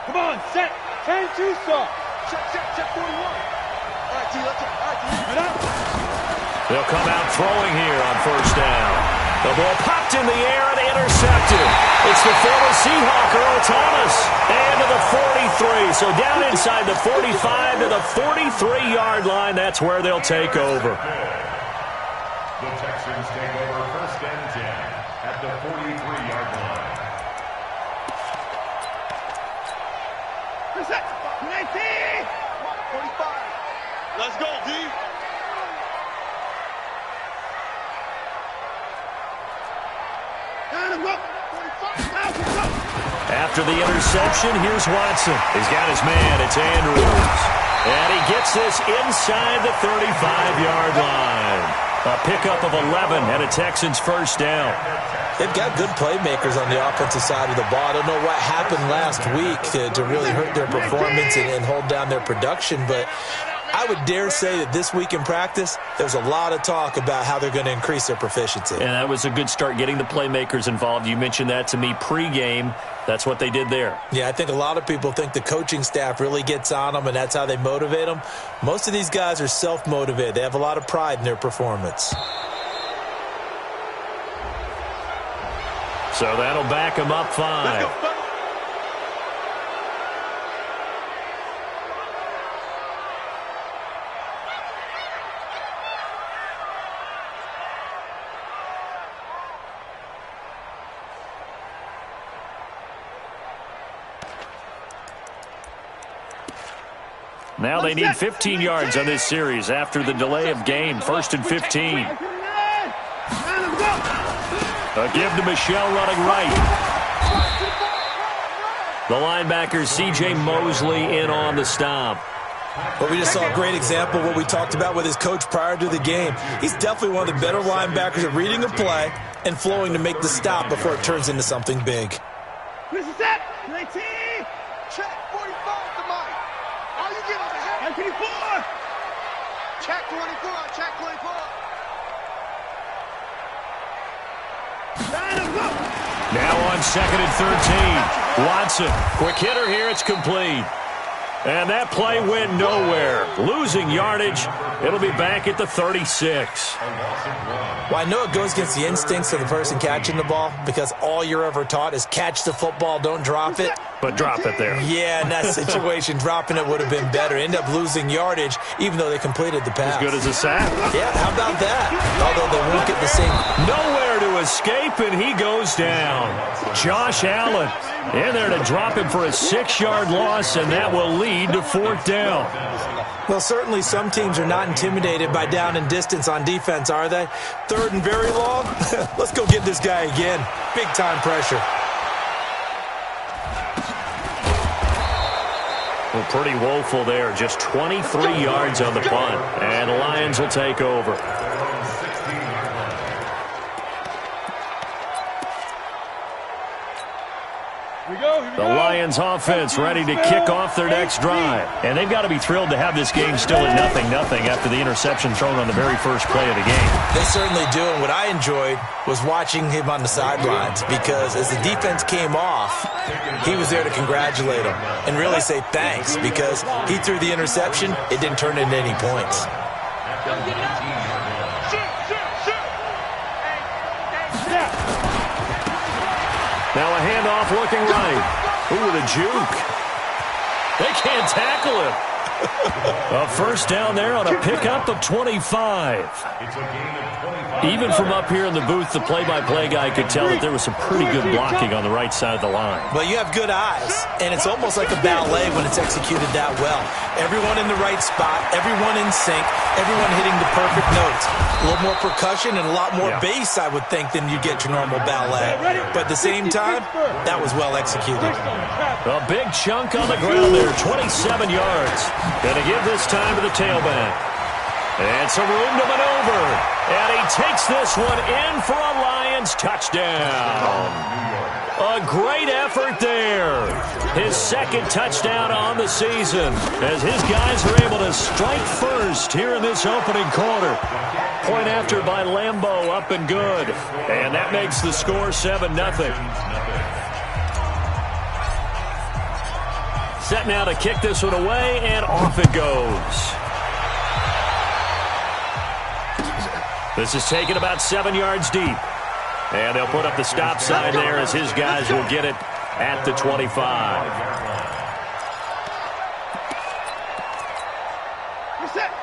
Come on, set. 10-2 stop. Check 41. All right, T, let's go. All right, T. They'll come out throwing here on first down. The ball popped in the air and intercepted. It's the former Seahawk, Earl Thomas. And to the 43. So down inside the 45 to the 43-yard line. That's where they'll take over. The Texans take over first and 10 at the 43-yard line. Reset. 19. 45. Let's go, D. After the interception, here's Watson. He's got his man. It's Andrews. And he gets this inside the 35-yard line. A pickup of 11 and a Texans first down. They've got good playmakers on the offensive side of the ball. I don't know what happened last week to really hurt their performance and hold down their production, but I would dare say that this week in practice, there's a lot of talk about how they're going to increase their proficiency. And that was a good start, getting the playmakers involved. You mentioned that to me pregame. That's what they did there. Yeah, I think a lot of people think the coaching staff really gets on them, and that's how they motivate them. Most of these guys are self-motivated. They have a lot of pride in their performance. So that'll back them up 5. Now they need 15 yards on this series after the delay of game. 1st and 15. A give to Michelle running right. The linebacker, C.J. Mosley, in on the stop. Well, we just saw a great example of what we talked about with his coach prior to the game. He's definitely one of the better linebackers at reading a play and flowing to make the stop before it turns into something big. This is that. 19. Check 45 to Mike. All you get on the head. 24. Check 24. Check 24. Now on 2nd and 13. Watson. Quick hitter here. It's complete. And that play went nowhere. Losing yardage. It'll be back at the 36. Well, I know it goes against the instincts of the person catching the ball because all you're ever taught is catch the football, don't drop it. But drop it there. Yeah, in that situation, dropping it would have been better. End up losing yardage, even though they completed the pass. As good as a sack. Yeah, how about that? Although they won't get the same. Nowhere to escape, and he goes down. Josh Allen in there to drop him for a 6-yard loss, and that will lead to 4th down. Well, certainly some teams are not intimidated by down and distance on defense, are they? 3rd and very long? Let's go get this guy again. Big-time pressure. Well, pretty woeful there. Just 23 yards on the punt. And the Lions will take over. The Lions offense ready to kick off their next drive. And they've got to be thrilled to have this game still at 0-0 after the interception thrown on the very first play of the game. They certainly do. And what I enjoyed was watching him on the sidelines because as the defense came off, he was there to congratulate them and really say thanks because he threw the interception. It didn't turn into any points. Now a handoff looking right. Ooh, with a juke. They can't tackle him. A first down there on a pickup of 25. Even from up here in the booth, the play-by-play guy could tell that there was some pretty good blocking on the right side of the line. Well, you have good eyes, and it's almost like a ballet when it's executed that well. Everyone in the right spot, everyone in sync, everyone hitting the perfect notes. A little more percussion and a lot more bass, I would think, than you get your normal ballet. But at the same time, that was well executed. A big chunk on the ground there, 27 yards. Gonna give this time to the tailback. And some room to maneuver. And he takes this one in for a Lions touchdown. A great effort there. His 2nd touchdown on the season as his guys are able to strike first here in this opening quarter. Point after by Lambeau, up and good. And that makes the score 7-0. set now to kick this one away, and off it goes. This is taken about 7 yards deep. And they'll put up the stop sign there as his guys will get it at the 25.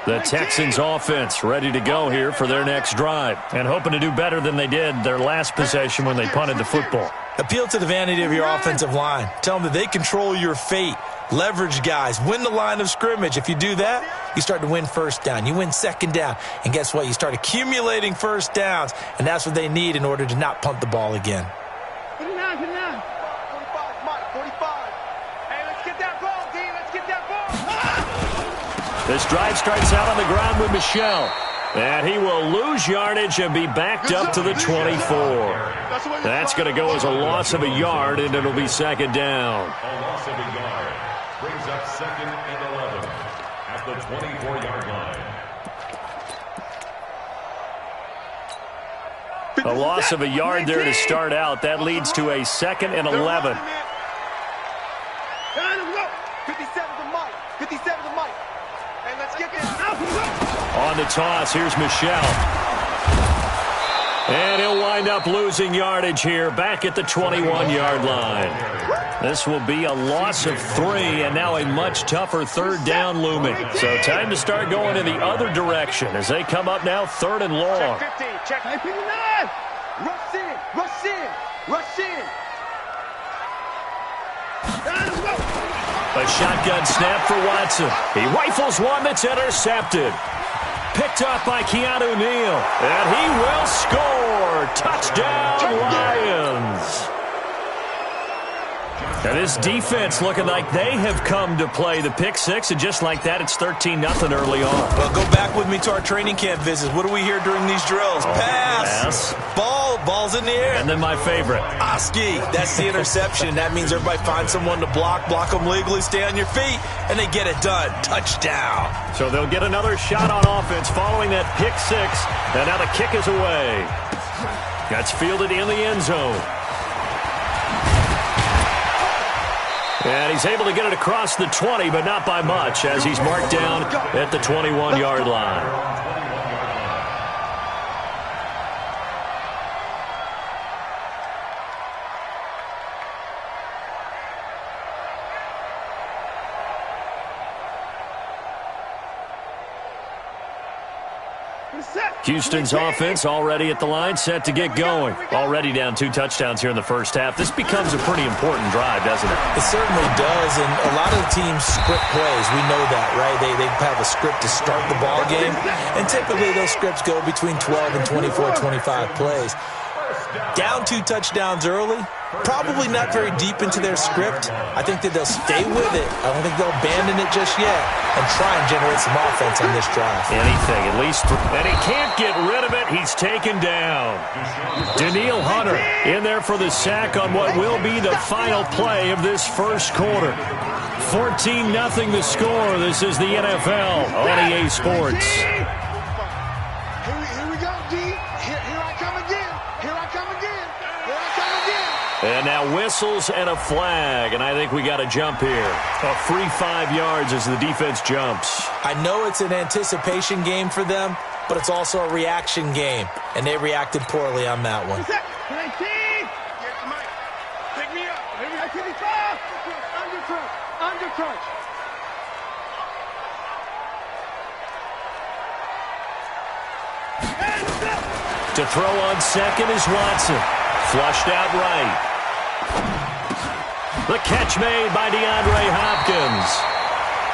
The Texans offense ready to go here for their next drive and hoping to do better than they did their last possession when they punted the football. Appeal to the vanity of your offensive line. Tell them that they control your fate. Leverage guys. Win the line of scrimmage. If you do that, you start to win first down. You win second down. And guess what? You start accumulating first downs. And that's what they need in order to not punt the ball again. 49, 49. 45, Mike, 45. Hey, let's get that ball, D. Let's get that ball. This drive starts out on the ground with Michel. And he will lose yardage and be backed up to the 24. That's going to go as a loss of a yard, and it'll be second down. A loss of a yard brings up 2nd and 11 at the 24-yard line. A loss of a yard there to start out. That leads to a 2nd and 11. 57 to Mike. 57 to Mike. And let's get this out. On the toss, here's Michel. And he'll wind up losing yardage here back at the 21-yard line. This will be a loss of 3, and now a much tougher third down looming. So time to start going in the other direction as they come up now 3rd and long. Check 15. Check 59. Rush in. Rush in. Rush in. A shotgun snap for Watson. He rifles one that's intercepted. Picked off by Keanu Neal. And he will score. Touchdown, Lions. And this defense looking like they have come to play the pick six, and just like that, it's 13-0 early on. Well, go back with me to our training camp visits. What do we hear during these drills? Pass. Ball's in the air. And then my favorite. Oski, that's the interception. That means everybody finds someone to block them legally, stay on your feet, and they get it done. Touchdown. So they'll get another shot on offense following that pick six, and now the kick is away. That's fielded in the end zone. And he's able to get it across the 20, but not by much, as he's marked down at the 21-yard line. Houston's offense already at the line, set to get going. Already down 2 touchdowns here in the first half. This becomes a pretty important drive, doesn't it? It certainly does, and a lot of the teams script plays. We know that, right? They have a script to start the ball game, and typically those scripts go between 12 and 24, 25 plays. Down 2 touchdowns early, probably not very deep into their script. I think that they'll stay with it. I don't think they'll abandon it just yet and try and generate some offense on this drive. Anything, at least. And he can't get rid of it. He's taken down. Daniil Hunter in there for the sack on what will be the final play of this first quarter. 14-0 the score. This is the NFL on EA Sports. And now whistles and a flag, and I think we got a jump here. A free 5 yards as the defense jumps. I know it's an anticipation game for them, but it's also a reaction game, and they reacted poorly on that one. 19. Pick me up. 55. Under crunch. To throw on second is Watson. Flushed out right. The catch made by DeAndre Hopkins.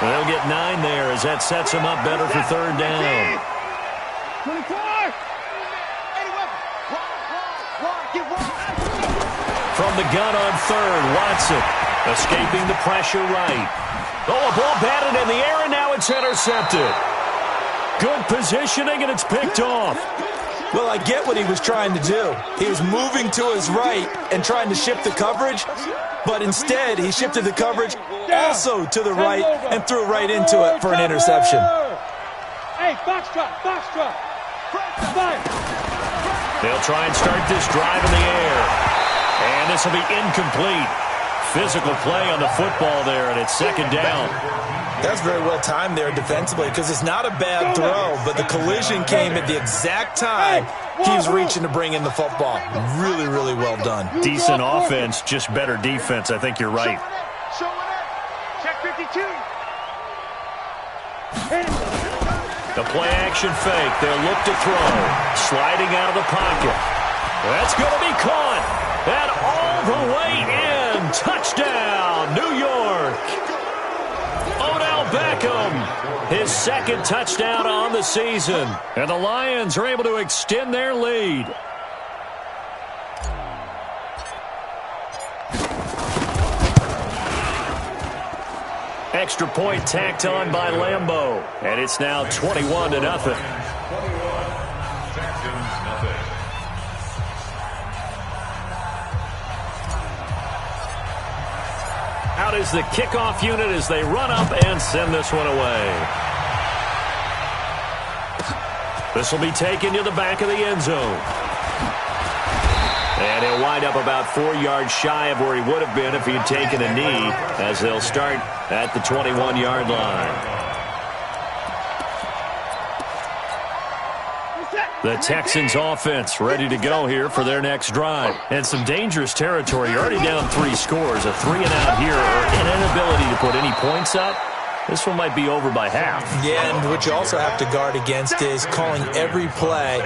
They'll get 9 there as that sets them up better for third down. 24. From the gun on third, Watson escaping the pressure right. Oh, a ball batted in the air, and now it's intercepted. Good positioning, and it's picked off. Well, I get what he was trying to do. He was moving to his right and trying to shift the coverage, but instead he shifted the coverage also to the right and threw right into it for an interception. Hey, box drop. They'll try and start this drive in the air. And this will be incomplete. physical play on the football there, and it's second down. That's very well timed there defensively because it's not a bad throw, but the collision came at the exact time he was reaching to bring in the football. Really, really well done. Decent offense, just better defense. I think you're right. Check 52. The play-action fake. They'll look to throw. Sliding out of the pocket. That's going to be caught. And all the way in. Touchdown, New York. Odell Beckham, his second touchdown on the season. And the Lions are able to extend their lead. Extra point tacked on by Lambeau. And it's now 21-0. 21, Texans nothing. Out is the kickoff unit as they run up and send this one away. This will be taken to the back of the end zone. And he'll wind up about 4 yards shy of where he would have been if he'd taken a knee, as they'll start at the 21-yard line. The Texans offense ready to go here for their next drive. And some dangerous territory. You're already down 3 scores. A 3-and-out here or an inability to put any points up. This one might be over by half. Yeah, and what you also have to guard against is calling every play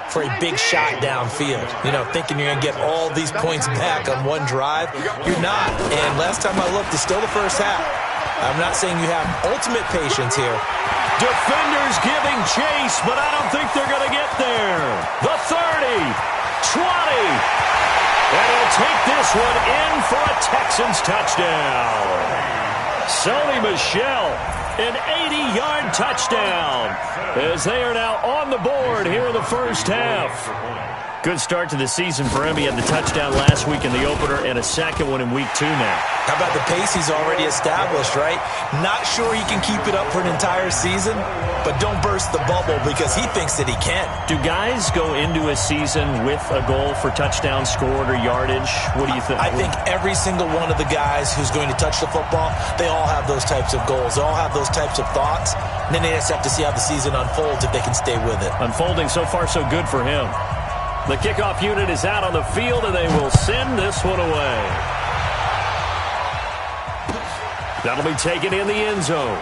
for a big shot downfield. You know, thinking you're going to get all these points back on one drive. You're not. And last time I looked, it's still the first half. I'm not saying you have ultimate patience here. Defenders giving chase, but I don't think they're going to get there. The 30, 20, and he'll take this one in for a Texans touchdown. Sony Michel, an 80-yard touchdown, as they are now on the board here in the first half. Good start to the season for him. He had the touchdown last week in the opener and a second one in week 2 now. How about the pace he's already established, right? Not sure he can keep it up for an entire season, but don't burst the bubble because he thinks that he can. Do guys go into a season with a goal for touchdown scored or yardage? What do you think? I think every single one of the guys who's going to touch the football, they all have those types of goals. They all have those types of thoughts. And then they just have to see how the season unfolds if they can stay with it. Unfolding so far so good for him. The kickoff unit is out on the field, and they will send this one away. That'll be taken in the end zone.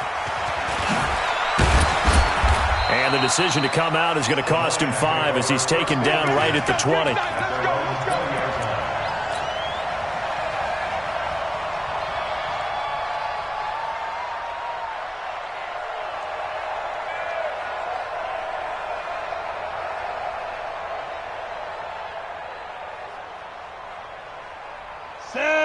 And the decision to come out is going to cost him 5 as he's taken down right at the 20.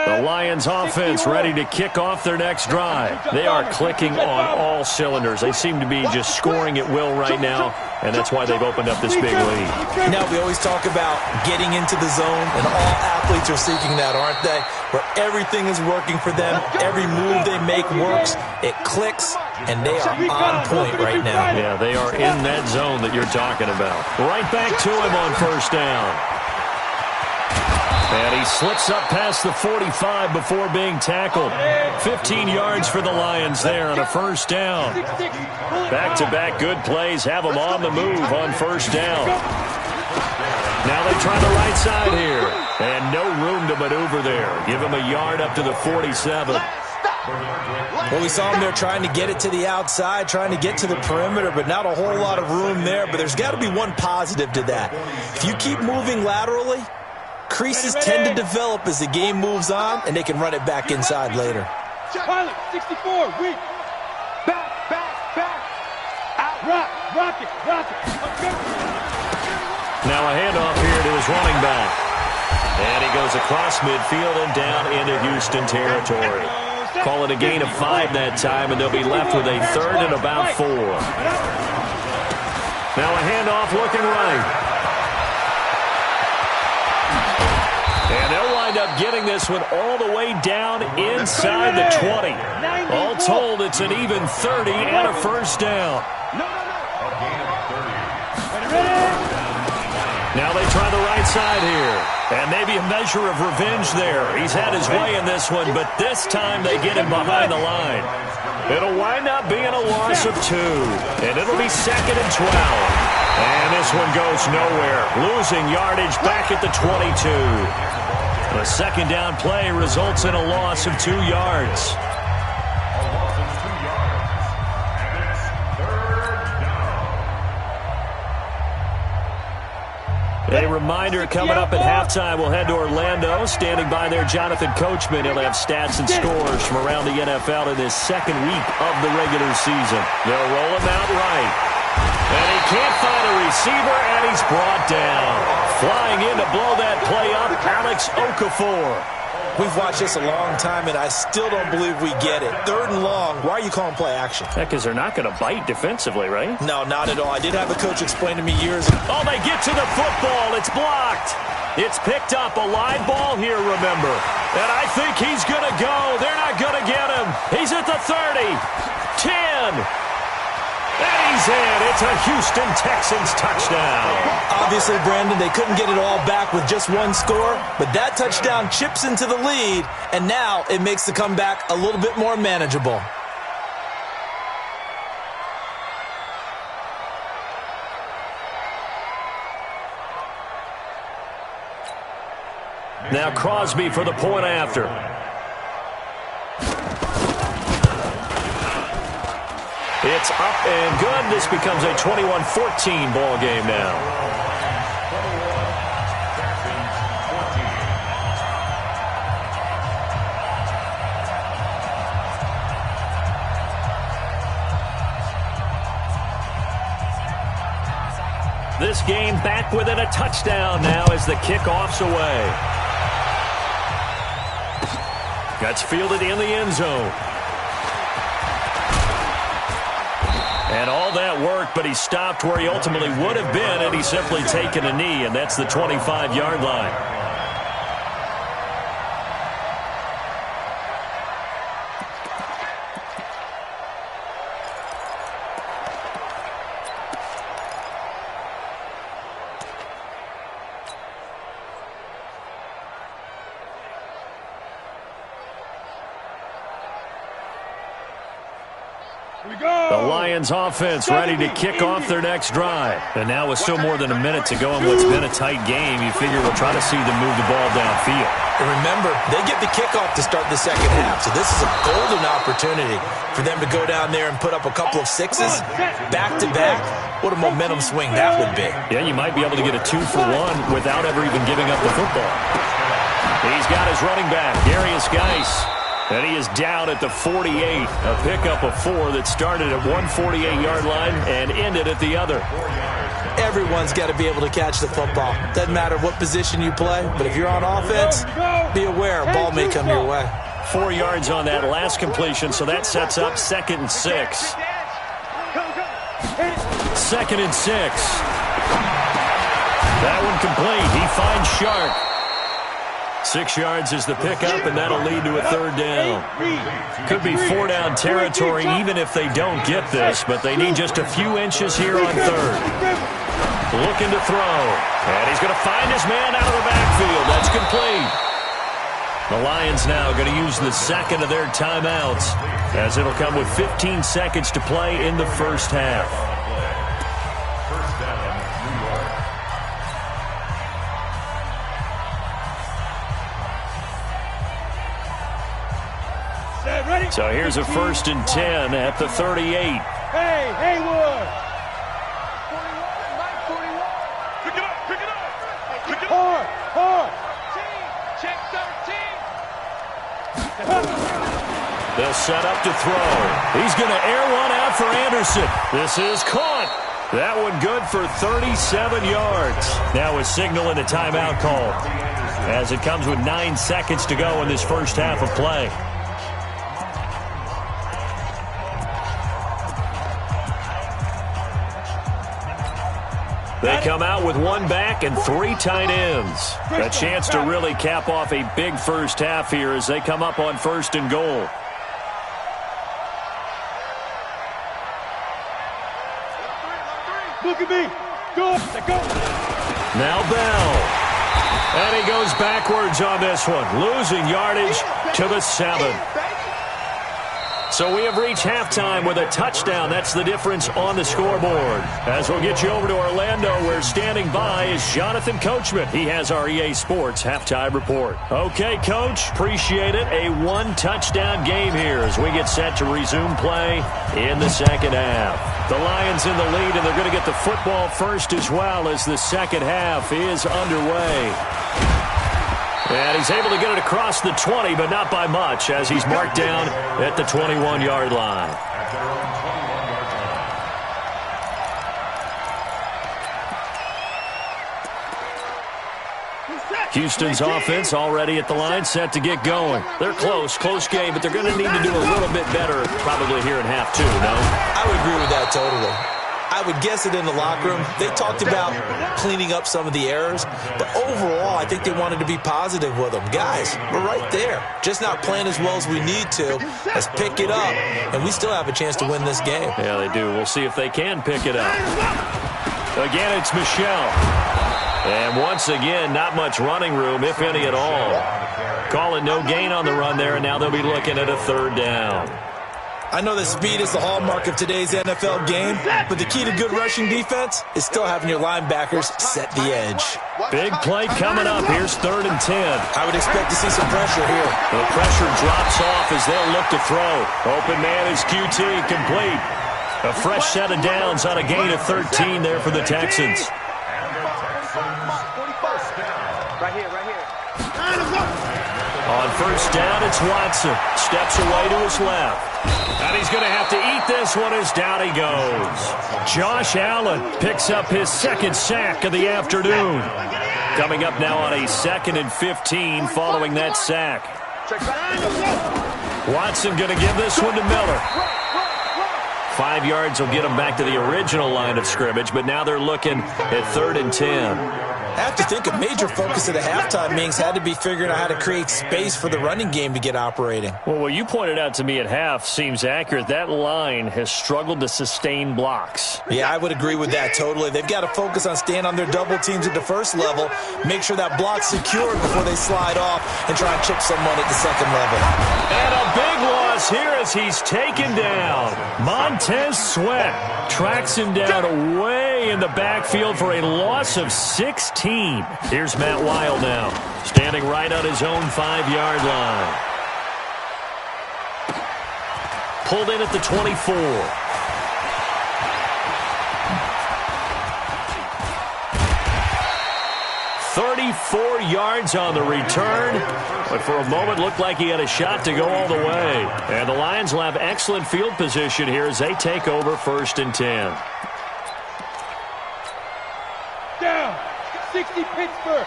The Lions offense ready to kick off their next drive. They are clicking on all cylinders. They seem to be just scoring at will right now, and that's why they've opened up this big lead. Now, we always talk about getting into the zone, and all athletes are seeking that, aren't they? Where everything is working for them, every move they make works, it clicks, and they are on point right now. Yeah, they are in that zone that you're talking about. Right back to him on first down. And he slips up past the 45 before being tackled. 15 yards for the Lions there on a first down. Back-to-back good plays have them on the move on first down. Now they try the right side here. And no room to maneuver there. Give him a yard up to the 47. Well, we saw him there trying to get it to the outside, trying to get to the perimeter, but not a whole lot of room there. But there's got to be one positive to that. If you keep moving laterally, creases tend to develop as the game moves on, and they can run it back inside later. Pilot, 64, weak. Back. Out, rock it. Now a handoff here to his running back. And he goes across midfield and down into Houston territory. Call it a gain of 5 that time, and they'll be left with a third and about 4. Now a handoff looking right. And they'll wind up getting this one all the way down inside the 20. All told, it's an even 30 and a first down. Now they try the right right side here. And maybe a measure of revenge there. He's had his way in this one, but this time they get him behind the line. It'll wind up being a loss of 2, and it'll be 2nd and 12. And this one goes nowhere, losing yardage back at the 22. The second down play results in a loss of 2 yards. A reminder coming up at halftime, we'll head to Orlando. Standing by there, Jonathan Coachman. He'll have stats and scores from around the NFL in his second week of the regular season. They'll roll him out right. And he can't find a receiver, and he's brought down. Flying in to blow that play up, Alex Okafor. We've watched this a long time, and I still don't believe we get it. 3rd and long. Why are you calling play action? Yeah, because they're not going to bite defensively, right? No, not at all. I did have a coach explain to me years ago. Oh, they get to the football. It's blocked. It's picked up. A live ball here, remember. And I think he's going to go. They're not going to get him. He's at the 30. 10. And he's in. It's a Houston Texans touchdown. Obviously, Brandon, they couldn't get it all back with just one score, but that touchdown chips into the lead, and now it makes the comeback a little bit more manageable. Now Crosby for the point after. It's up and good. This becomes a 21-14 ball game now. This game back within a touchdown now as the kickoff's away. Gets fielded in the end zone. And all that work, but he stopped where he ultimately would have been had he simply taken a knee, and that's the 25-yard line. The Lions offense ready to kick off their next drive. And now with still more than a minute to go in what's been a tight game, you figure we'll try to see them move the ball downfield. And remember, they get the kickoff to start the second half, so this is a golden opportunity for them to go down there and put up a couple of sixes back-to-back. What a momentum swing that would be. Yeah, you might be able to get a 2-for-1 without ever even giving up the football. He's got his running back, Darius Geis. And he is down at the 48, a pickup of 4 that started at one 48-yard line and ended at the other. Everyone's got to be able to catch the football. Doesn't matter what position you play, but if you're on offense, be aware a ball may come your way. 4 yards on that last completion, so that sets up 2nd and 6. 2nd and 6. That one complete. He finds Shark. 6 yards is the pickup, and that'll lead to a 3rd down. Could be 4-down territory even if they don't get this, but they need just a few inches here on 3rd. Looking to throw, and he's going to find his man out of the backfield. That's complete. The Lions now going to use the second of their timeouts, as it'll come with 15 seconds to play in the first half. So here's a 1st and 10 at the 38. Hey, Haywood! 41. Pick it up. Hard. Check 13. They'll set up to throw. He's going to air one out for Anderson. This is caught. That one good for 37 yards. Now a signal and a timeout call, as it comes with 9 seconds to go in this first half of play. They come out with 1 back and 3 tight ends. A chance to really cap off a big first half here as they come up on 1st and goal. Look at me. Go. Now Bell. And he goes backwards on this one, losing yardage to the 7. So we have reached halftime with a touchdown. That's the difference on the scoreboard. As we'll get you over to Orlando, where standing by is Jonathan Coachman. He has our EA Sports halftime report. Okay, Coach, appreciate it. A one-touchdown game here as we get set to resume play in the second half. The Lions in the lead, and they're going to get the football first as well as the second half is underway. And he's able to get it across the 20, but not by much, as he's marked down at the 21-yard line. Houston's offense already at the line, set to get going. They're close game, but they're going to need to do a little bit better probably here in half 2, no? I would agree with that totally. I would guess it in the locker room. They talked about cleaning up some of the errors, but overall, I think they wanted to be positive with them. Guys, we're right there. Just not playing as well as we need to. Let's pick it up, and we still have a chance to win this game. Yeah, they do. We'll see if they can pick it up. Again, it's Michel. And once again, not much running room, if any at all. Call it no gain on the run there, and now they'll be looking at a third down. I know that speed is the hallmark of today's NFL game, but the key to good rushing defense is still having your linebackers set the edge. Big play coming up. Here's 3rd and 10. I would expect to see some pressure here. The pressure drops off as they'll look to throw. Open man is QT, complete. A fresh set of downs on a gain of 13 there for the Texans. Right here. On first down, it's Watson. Steps away to his left. And he's going to have to eat this one as down he goes. Josh Allen picks up his second sack of the afternoon. Coming up now on a 2nd and 15 following that sack. Watson going to give this one to Miller. 5 yards will get him back to the original line of scrimmage, but now they're looking at 3rd and 10. I have to think a major focus of the halftime meetings had to be figuring out how to create space for the running game to get operating. Well, what you pointed out to me at half seems accurate. That line has struggled to sustain blocks. Yeah, I would agree with that totally. They've got to focus on staying on their double teams at the first level, make sure that block's secured before they slide off, and try and chip someone at the second level. And a big loss here as he's taken down. Montez Sweat tracks him down way in the backfield for a loss of 16. Here's Matt Weil now, standing right on his own 5-yard line. Pulled in at the 24. 34 yards on the return, but for a moment looked like he had a shot to go all the way. And the Lions will have excellent field position here as they take over 1st and 10. Down. 60 Pittsburgh.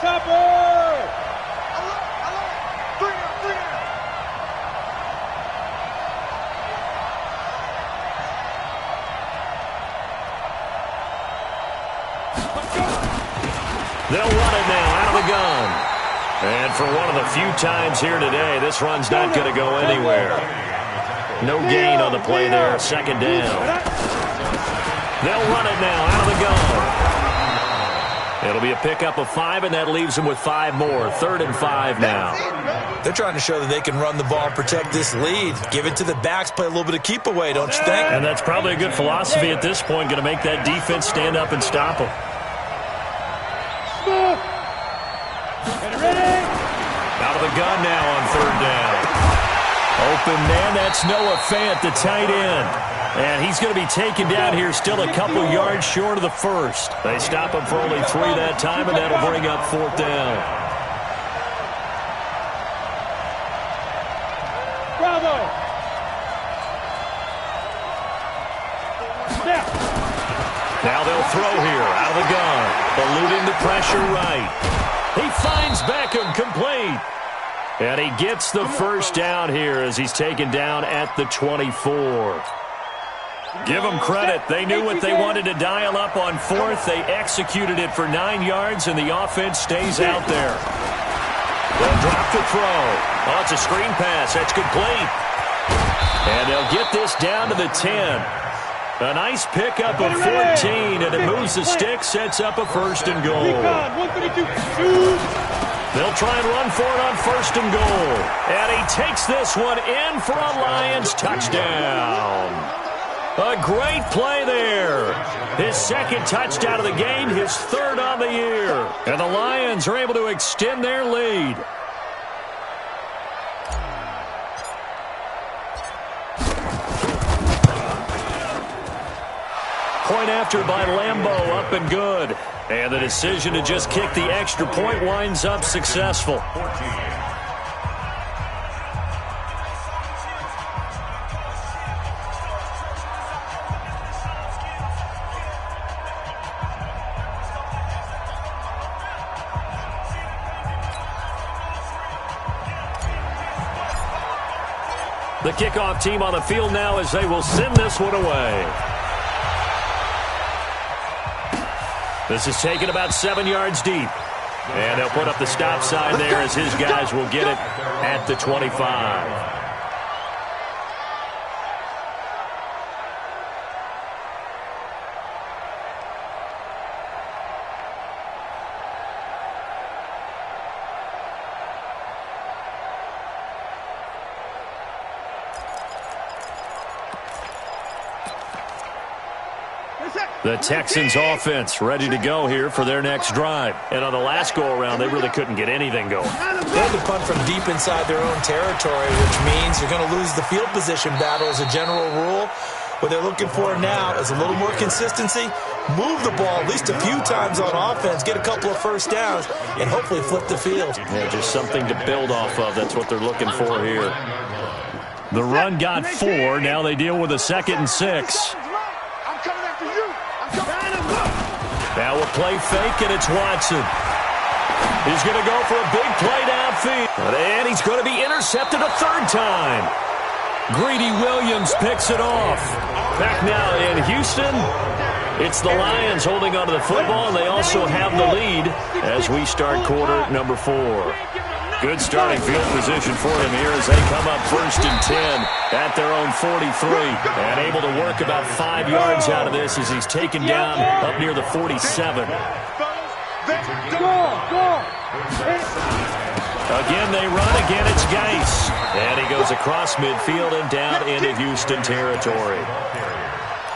Chopper. They'll run it now out of the gun. And for one of the few times here today, this run's not going to go anywhere. No gain on the play there, 2nd down. They'll run it now out of the gun. It'll be a pickup of 5, and that leaves them with 5 more. 3rd and 5 now. They're trying to show that they can run the ball and protect this lead. Give it to the backs, play a little bit of keep away, don't you think? And that's probably a good philosophy at this point, going to make that defense stand up and stop them. Out of the gun now on 3rd down. Open man, that's Noah Fant, the tight end. And he's going to be taken down here still a couple yards short of the first. They stop him for only 3 that time, and that'll bring up 4th down. Bravo. Now they'll throw here out of the gun. Eluding the pressure right. He finds Beckham, complete. And he gets the 1st down here as he's taken down at the 24. Give them credit. They knew what they wanted to dial up on 4th. They executed it for 9 yards, and the offense stays out there. They'll drop the throw. Oh, it's a screen pass. That's complete. And they'll get this down to the 10. A nice pickup of 14, and it moves the stick, sets up a first and goal. They'll try and run for it on first and goal. And he takes this one in for a Lions touchdown. A great play there. His second touchdown of the game, his third on the year. And the Lions are able to extend their lead. Point after by Lambeau, up and good. And the decision to just kick the extra point winds up successful. The kickoff team on the field now as they will send this one away. This is taken about 7 yards deep. And they'll put up the stop sign there as his guys will get it at the 25. The Texans offense ready to go here for their next drive. And on the last go-around, they really couldn't get anything going. They had to punt from deep inside their own territory, which means you're going to lose the field position battle as a general rule. What they're looking for now is a little more consistency, move the ball at least a few times on offense, get a couple of first downs, and hopefully flip the field. Yeah, just something to build off of. That's what they're looking for here. The run got 4. Now they deal with a 2nd and 6. Now a play fake, and it's Watson. He's going to go for a big play downfield. And he's going to be intercepted a 3rd time. Greedy Williams picks it off. Back now in Houston, it's the Lions holding onto the football, and they also have the lead as we start quarter number 4. Good starting field position for them here as they come up 1st and 10 at their own 43. And able to work about 5 yards out of this as he's taken down up near the 47. Again, they run. Again, it's Geis. And he goes across midfield and down into Houston territory.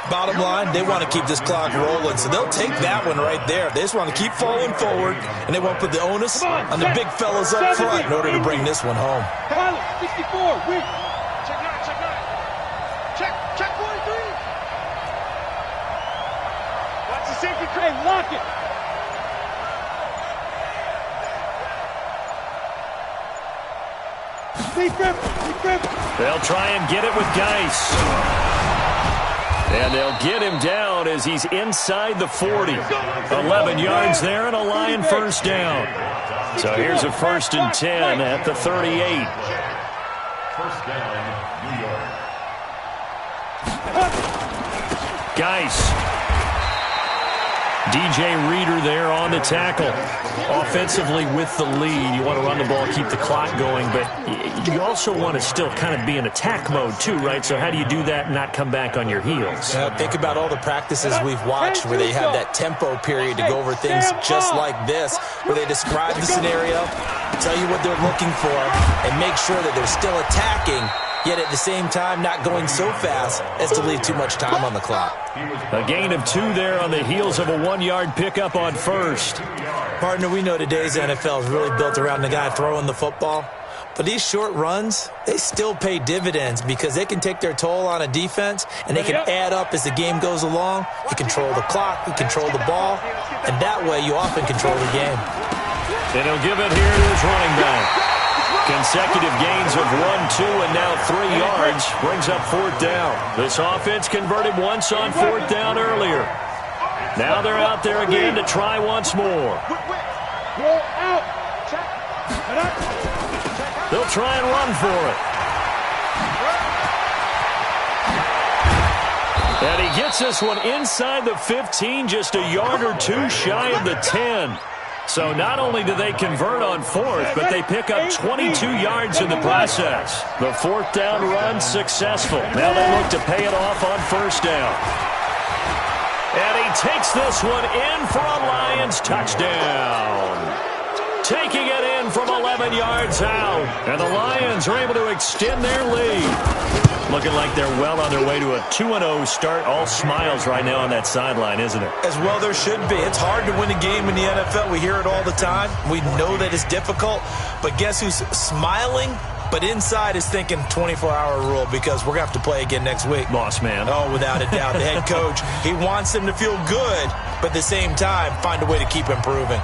Bottom line, they want to keep this clock rolling, so they'll take that one right there. They just want to keep falling forward, and they won't put the onus on the big fellas up front in order to bring this one home. 64, win. Check 9, check 9. Check 43. Watch the safety. Hey, lock it. Defense. They'll try and get it with Geis. And they'll get him down as he's inside the 40. 11 yards there and a Lion first down. So here's a 1st and 10 at the 38. First down, New York. Geis. DJ Reader there on the tackle. Offensively with the lead. You want to run the ball, keep the clock going, but you also want to still kind of be in attack mode too, right? So how do you do that and not come back on your heels? Think about all the practices we've watched where they have that tempo period to go over things just like this, where they describe the scenario, tell you what they're looking for, and make sure that they're still attacking, yet at the same time not going so fast as to leave too much time on the clock. A gain of 2 there on the heels of a 1-yard pickup on first. Partner, we know today's NFL is really built around the guy throwing the football. But these short runs, they still pay dividends because they can take their toll on a defense, and they can add up as the game goes along. You control the clock, you control the ball, and that way you often control the game. And he'll give it here to his running back. Consecutive gains of 1, 2, and now 3 yards brings up 4th down. This offense converted once on 4th down earlier. Now they're out there again to try once more. Roll out. They'll try and run for it. And he gets this one inside the 15, just a yard or 2 shy of the 10. So not only do they convert on fourth, but they pick up 22 yards in the process. The fourth down run successful. Now they look to pay it off on first down. And he takes this one in for a Lions touchdown. Taking it in from 11 yards out. And the Lions are able to extend their lead. Looking like they're well on their way to a 2-0 start. All smiles right now on that sideline, isn't it? As well there should be. It's hard to win a game in the NFL. We hear it all the time. We know that it's difficult. But guess who's smiling? But inside is thinking 24-hour rule because we're going to have to play again next week. Boss man. Oh, without a doubt. The head coach, he wants them to feel good, but at the same time, find a way to keep improving.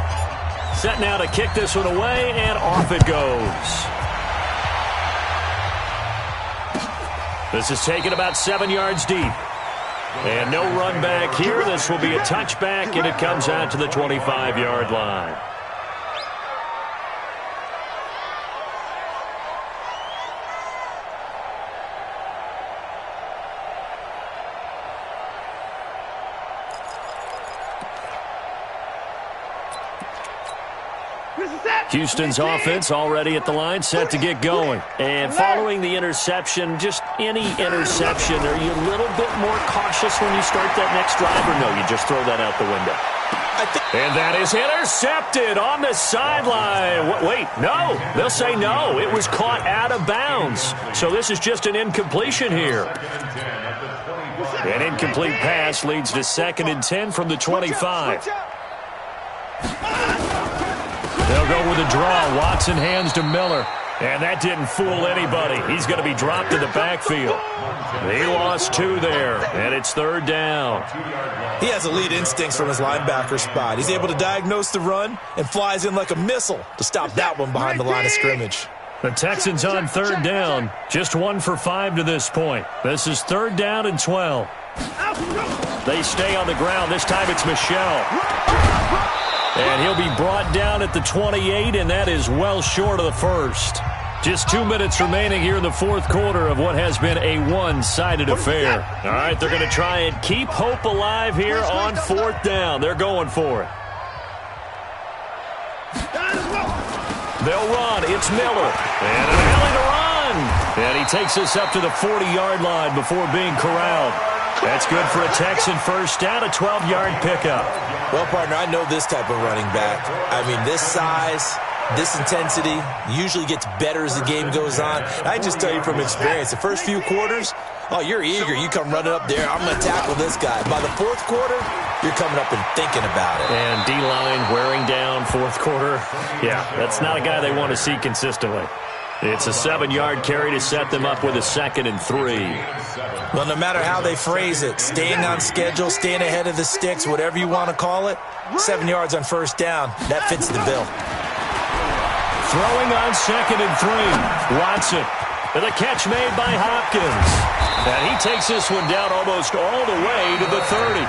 Set now to kick this one away, and off it goes. This is taken about 7 yards deep. And no run back here. This will be a touchback, and it comes out to the 25-yard line. Houston's offense already at the line, set to get going. And following the interception, just any interception, are you a little bit more cautious when you start that next drive, or no, you just throw that out the window? And that is intercepted on the sideline. Wait, no. They'll say no. It was caught out of bounds. So this is just an incompletion here. An incomplete pass leads to 2nd and 10 from the 25. They'll go with a draw. Watson hands to Miller. And that didn't fool anybody. He's going to be dropped in the backfield. He lost 2 there, and it's 3rd down. He has elite instincts from his linebacker spot. He's able to diagnose the run and flies in like a missile to stop that one behind the line of scrimmage. The Texans on 3rd down. Just 1 for 5 to this point. This is 3rd down and 12. They stay on the ground. This time it's Michel. And he'll be brought down at the 28, and that is well short of the first. Just 2 minutes remaining here in the 4th quarter of what has been a one-sided affair. All right, they're going to try and keep hope alive here on 4th down. They're going for it. They'll run. It's Miller. And an alley to run. And he takes us up to the 40-yard line before being corralled. That's good for a Texan first down, a 12-yard pickup. Well, partner, I know this type of running back. I mean, this size, this intensity usually gets better as the game goes on. I just tell you from experience, the first few quarters, oh, you're eager. You come running up there. I'm going to tackle this guy. By the 4th quarter, you're coming up and thinking about it. And D-line wearing down 4th quarter. Yeah, that's not a guy they want to see consistently. It's a 7-yard carry to set them up with a 2nd and 3. Well, no matter how they phrase it, staying on schedule, staying ahead of the sticks, whatever you want to call it, 7 yards on first down, that fits the bill. Throwing on 2nd and 3. Watson. And the catch made by Hopkins. And he takes this one down almost all the way to the 30.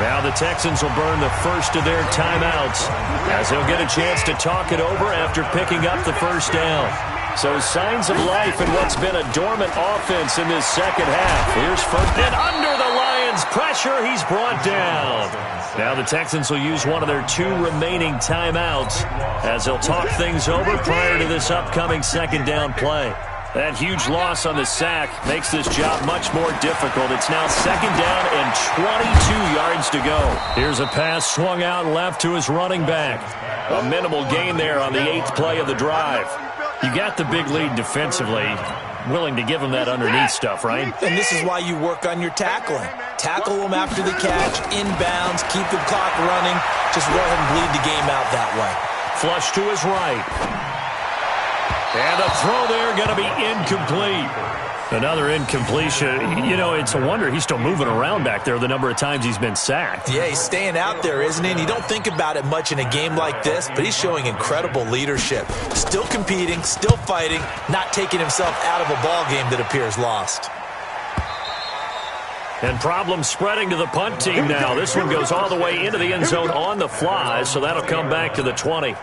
Now the Texans will burn the first of their timeouts as they'll get a chance to talk it over after picking up the first down. So signs of life in what's been a dormant offense in this second half. Here's first and under the Lions' pressure. He's brought down. Now the Texans will use one of their 2 remaining timeouts as they'll talk things over prior to this upcoming 2nd down play. That huge loss on the sack makes this job much more difficult. It's now 2nd down and 22 yards to go. Here's a pass swung out left to his running back. A minimal gain there on the 8th play of the drive. You got the big lead defensively. Willing to give them that underneath stuff, right? And this is why you work on your tackling. Tackle them after the catch, inbounds, keep the clock running. Just go ahead and bleed the game out that way. Flush to his right. And the throw there going to be incomplete. Another incompletion. You know, it's a wonder he's still moving around back there the number of times he's been sacked. Yeah, he's staying out there, isn't he? And you don't think about it much in a game like this, but he's showing incredible leadership. Still competing, still fighting, not taking himself out of a ball game that appears lost. And problems spreading to the punt team now. This one goes all the way into the end zone on the fly, so that'll come back to the 20.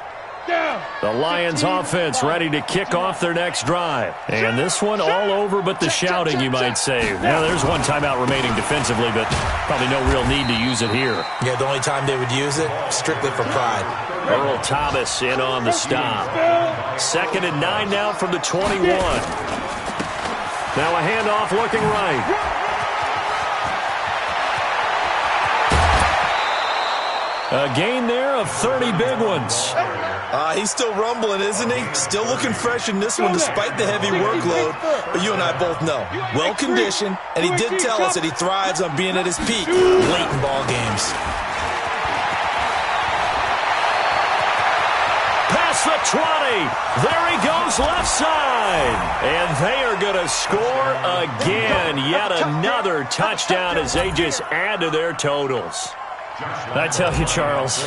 The Lions offense ready to kick off their next drive. And this one all over but the shouting, you might say. Now, there's one timeout remaining defensively, but probably no real need to use it here. Yeah, the only time they would use it, strictly for pride. Earl Thomas in on the stop. 2nd and 9 now from the 21. Now a handoff looking right. A gain there of 30 big ones. He's still rumbling, isn't he? Still looking fresh in this one despite the heavy workload. But you and I both know, well-conditioned, and he did tell us that he thrives on being at his peak late in ball games. Past the 20. There he goes left side. And they are going to score again. Yet another touchdown as they just add to their totals. I tell you, Charles,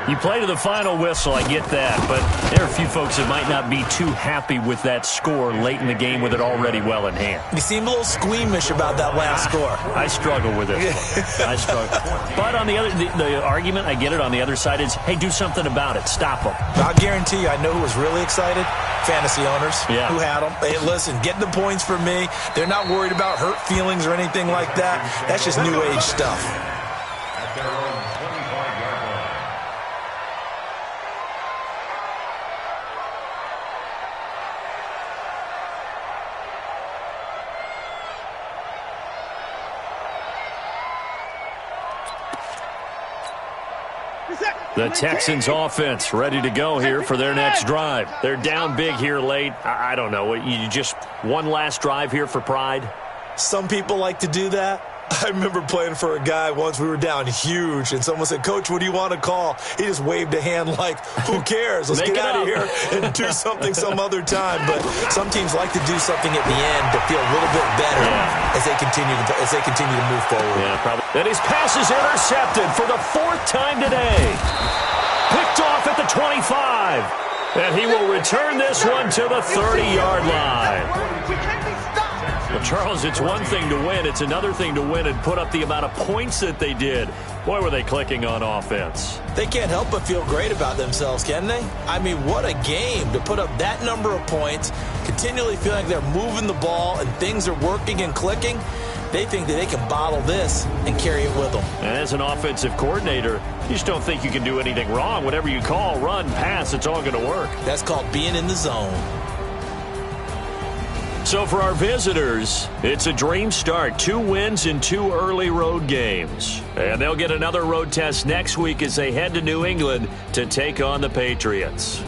you play to the final whistle, I get that, but there are a few folks that might not be too happy with that score late in the game with it already well in hand. You seem a little squeamish about that last score. I struggle with it. I struggle. But on the other, the argument, I get it, on the other side is, hey, do something about it. Stop them. I'll guarantee you, I know who was really excited. Fantasy owners who had them. Hey, listen, get the points for me. They're not worried about hurt feelings or anything like that. That's just new age stuff. Their own 25-yard line. The Texans offense ready to go here for their next drive. They're down big here late. I don't know. You just one last drive here for pride? Some people like to do that. I remember playing for a guy once. We were down huge, and someone said, "Coach, what do you want to call?" He just waved a hand like, "Who cares? Let's get out of here and do something some other time." But some teams like to do something at the end to feel a little bit better as they continue to move forward. Yeah, probably. And his pass is intercepted for the 4th time today. Picked off at the 25, and he will return this one to the 30-yard line. Well, Charles, it's one thing to win. It's another thing to win and put up the amount of points that they did. Boy, were they clicking on offense. They can't help but feel great about themselves, can they? I mean, what a game to put up that number of points, continually feeling like they're moving the ball and things are working and clicking. They think that they can bottle this and carry it with them. And as an offensive coordinator, you just don't think you can do anything wrong. Whatever you call, run, pass, it's all going to work. That's called being in the zone. So for our visitors, it's a dream start. 2 wins in 2 early road games. And they'll get another road test next week as they head to New England to take on the Patriots.